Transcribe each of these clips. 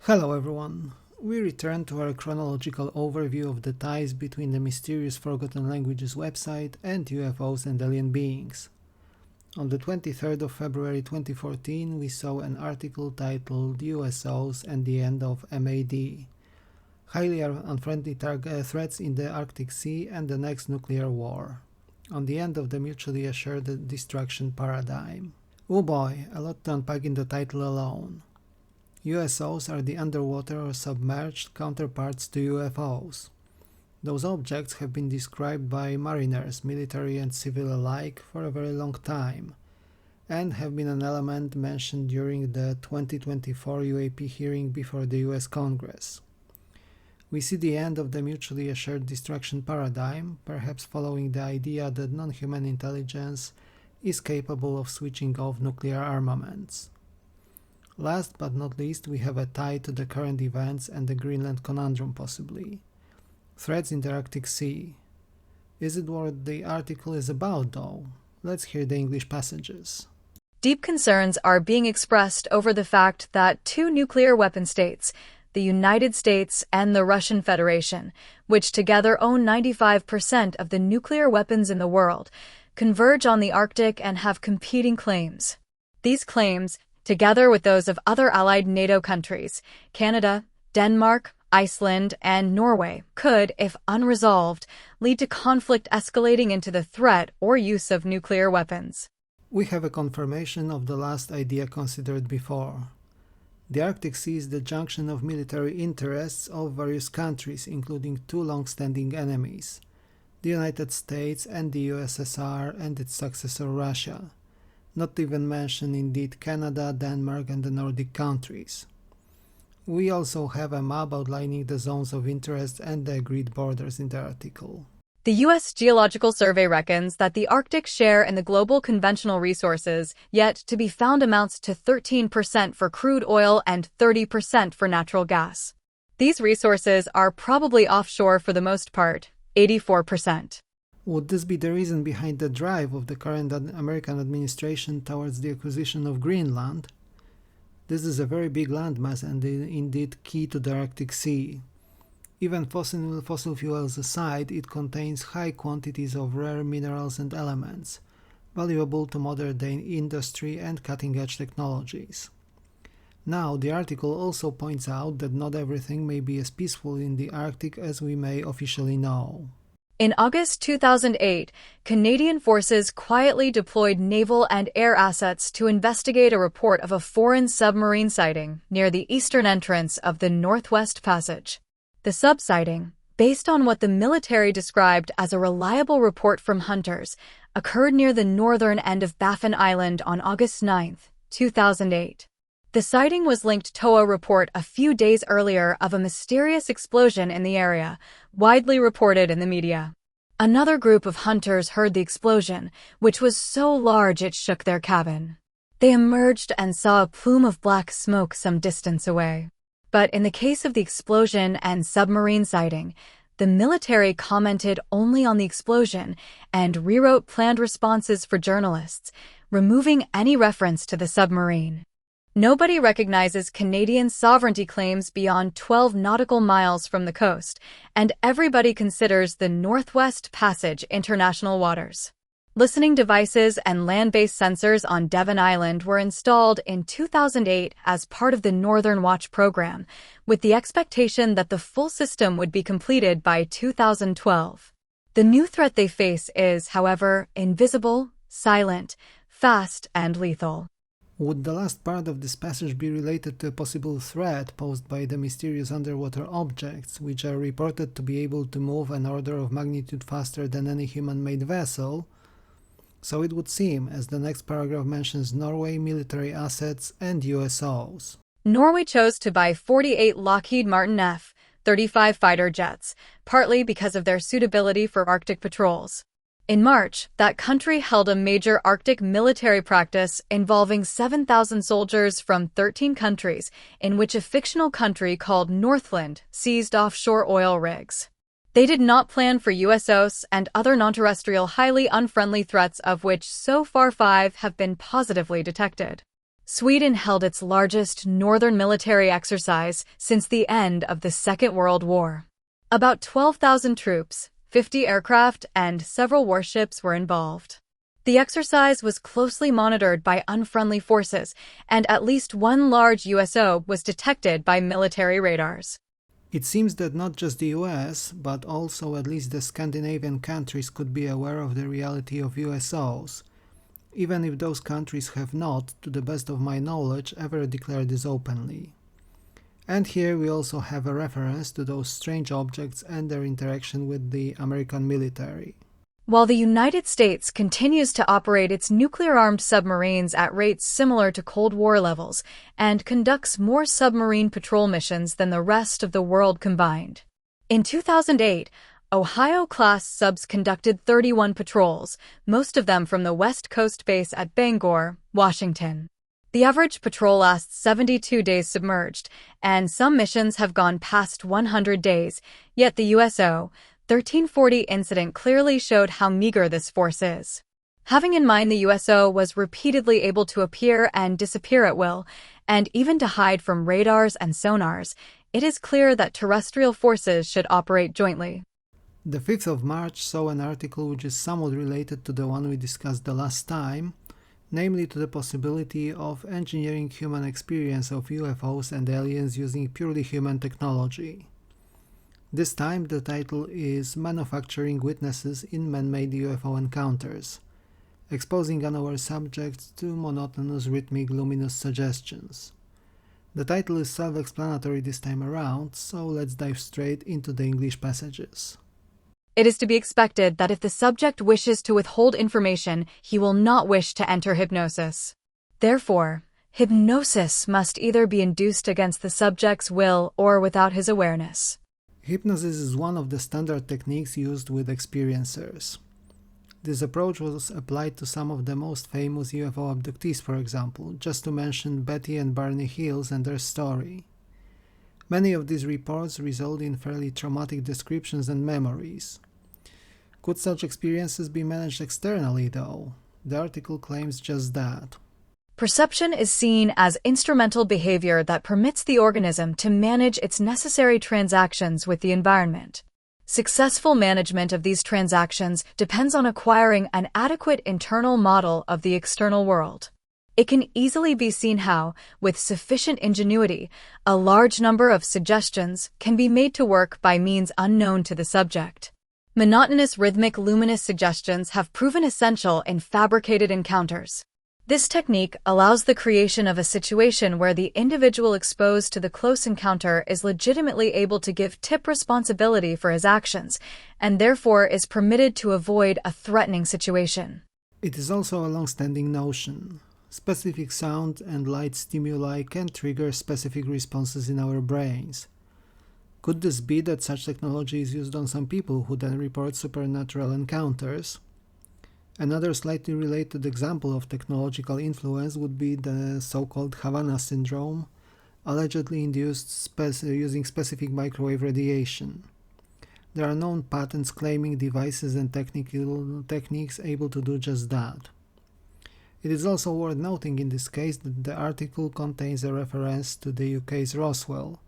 Hello everyone. We return to our chronological overview of the ties between the mysterious Forgotten Languages website and UFOs and alien beings. On the 23rd of February 2014, we saw an article titled USOs and the End of MAD, Highly Unfriendly Threats in the Arctic Sea and the Next Nuclear War, on the end of the Mutually Assured Destruction Paradigm. Oh boy, a lot to unpack in the title alone. USOs are the underwater or submerged counterparts to UFOs. Those objects have been described by mariners, military and civil alike, for a very long time, and have been an element mentioned during the 2024 UAP hearing before the US Congress. We see the end of the mutually assured destruction paradigm, perhaps following the idea that non-human intelligence is capable of switching off nuclear armaments. Last but not least, we have a tie to the current events and the Greenland conundrum possibly. Threats in the Arctic Sea. Is it what the article is about though? Let's hear the English passages. Deep concerns are being expressed over the fact that two nuclear weapon states, the United States and the Russian Federation, which together own 95% of the nuclear weapons in the world, converge on the Arctic and have competing claims. These claims, together with those of other allied NATO countries, Canada, Denmark, Iceland, and Norway, could, if unresolved, lead to conflict escalating into the threat or use of nuclear weapons. We have a confirmation of the last idea considered before. The Arctic Sea is the junction of military interests of various countries, including two long-standing enemies, the United States and the USSR and its successor Russia. Not to even mention indeed Canada, Denmark and the Nordic countries. We also have a map outlining the zones of interest and the agreed borders in the article. The U.S. Geological Survey reckons that the Arctic share in the global conventional resources yet to be found amounts to 13% for crude oil and 30% for natural gas. These resources are probably offshore for the most part, 84%. Would this be the reason behind the drive of the current American administration towards the acquisition of Greenland? This is a very big landmass and indeed key to the Arctic Sea. Even fossil fuels aside, it contains high quantities of rare minerals and elements, valuable to modern-day industry and cutting-edge technologies. Now, the article also points out that not everything may be as peaceful in the Arctic as we may officially know. In August 2008, Canadian forces quietly deployed naval and air assets to investigate a report of a foreign submarine sighting near the eastern entrance of the Northwest Passage. The sub-sighting, based on what the military described as a reliable report from hunters, occurred near the northern end of Baffin Island on August 9, 2008. The sighting was linked to a report a few days earlier of a mysterious explosion in the area, widely reported in the media. Another group of hunters heard the explosion, which was so large it shook their cabin. They emerged and saw a plume of black smoke some distance away. But in the case of the explosion and submarine sighting, the military commented only on the explosion and rewrote planned responses for journalists, removing any reference to the submarine. Nobody recognizes Canadian sovereignty claims beyond 12 nautical miles from the coast, and everybody considers the Northwest Passage international waters. Listening devices and land-based sensors on Devon Island were installed in 2008 as part of the Northern Watch program, with the expectation that the full system would be completed by 2012. The new threat they face is, however, invisible, silent, fast, and lethal. Would the last part of this passage be related to a possible threat posed by the mysterious underwater objects, which are reported to be able to move an order of magnitude faster than any human-made vessel? So it would seem, as the next paragraph mentions Norway military assets and USOs. Norway chose to buy 48 Lockheed Martin F-35 fighter jets, partly because of their suitability for Arctic patrols. In March, that country held a major Arctic military practice involving 7,000 soldiers from 13 countries, in which a fictional country called Northland seized offshore oil rigs. They did not plan for USOs and other non-terrestrial highly unfriendly threats, of which so far 5 have been positively detected. Sweden held its largest northern military exercise since the end of the Second World War. About 12,000 troops, 50 aircraft, and several warships were involved. The exercise was closely monitored by unfriendly forces, and at least one large USO was detected by military radars. It seems that not just the US, but also at least the Scandinavian countries could be aware of the reality of USOs, even if those countries have not, to the best of my knowledge, ever declared this openly. And here we also have a reference to those strange objects and their interaction with the American military. While the United States continues to operate its nuclear-armed submarines at rates similar to Cold War levels and conducts more submarine patrol missions than the rest of the world combined. In 2008, Ohio-class subs conducted 31 patrols, most of them from the West Coast base at Bangor, Washington. The average patrol lasts 72 days submerged, and some missions have gone past 100 days, yet the USO 1340 incident clearly showed how meager this force is. Having in mind the USO was repeatedly able to appear and disappear at will, and even to hide from radars and sonars, it is clear that terrestrial forces should operate jointly. The 5th of March saw an article which is somewhat related to the one we discussed the last time, namely to the possibility of engineering human experience of UFOs and aliens using purely human technology. This time the title is Manufacturing Witnesses in Man-Made UFO Encounters, exposing unaware subjects to monotonous rhythmic luminous suggestions. The title is self-explanatory this time around, so let's dive straight into the English passages. It is to be expected that if the subject wishes to withhold information, he will not wish to enter hypnosis. Therefore, hypnosis must either be induced against the subject's will or without his awareness. Hypnosis is one of the standard techniques used with experiencers. This approach was applied to some of the most famous UFO abductees, for example, just to mention Betty and Barney Hills and their story. Many of these reports result in fairly traumatic descriptions and memories. Could such experiences be managed externally, though? The article claims just that. Perception is seen as instrumental behavior that permits the organism to manage its necessary transactions with the environment. Successful management of these transactions depends on acquiring an adequate internal model of the external world. It can easily be seen how, with sufficient ingenuity, a large number of suggestions can be made to work by means unknown to the subject. Monotonous rhythmic luminous suggestions have proven essential in fabricated encounters. This technique allows the creation of a situation where the individual exposed to the close encounter is legitimately able to give tip responsibility for his actions, and therefore is permitted to avoid a threatening situation. It is also a long-standing notion. Specific sound and light stimuli can trigger specific responses in our brains. Could this be that such technology is used on some people who then report supernatural encounters? Another slightly related example of technological influence would be the so-called Havana syndrome, allegedly induced using specific microwave radiation. There are known patents claiming devices and techniques able to do just that. It is also worth noting in this case that the article contains a reference to the UK's Roswell,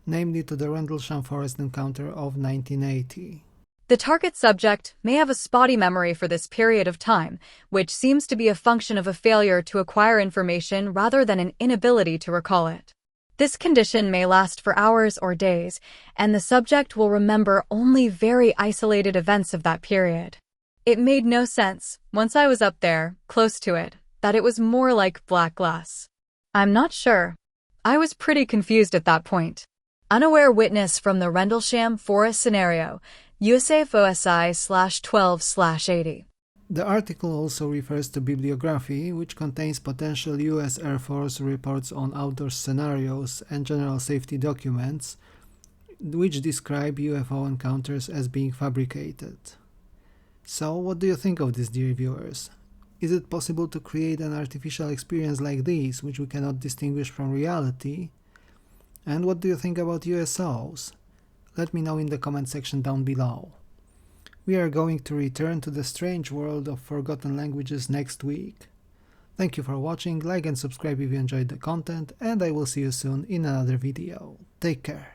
namely to the Rendlesham Forest encounter of 1980. The target subject may have a spotty memory for this period of time, which seems to be a function of a failure to acquire information rather than an inability to recall it. This condition may last for hours or days, and the subject will remember only very isolated events of that period. It made no sense, once I was up there, close to it, that it was more like black glass. I'm not sure. I was pretty confused at that point. Unaware witness from the Rendlesham Forest scenario, USAFOSI/12/80. The article also refers to bibliography, which contains potential US Air Force reports on outdoor scenarios and general safety documents, which describe UFO encounters as being fabricated. So, what do you think of this, dear viewers? Is it possible to create an artificial experience like this, which we cannot distinguish from reality? And what do you think about USOs? Let me know in the comment section down below. We are going to return to the strange world of forgotten languages next week. Thank you for watching, like and subscribe if you enjoyed the content, and I will see you soon in another video. Take care.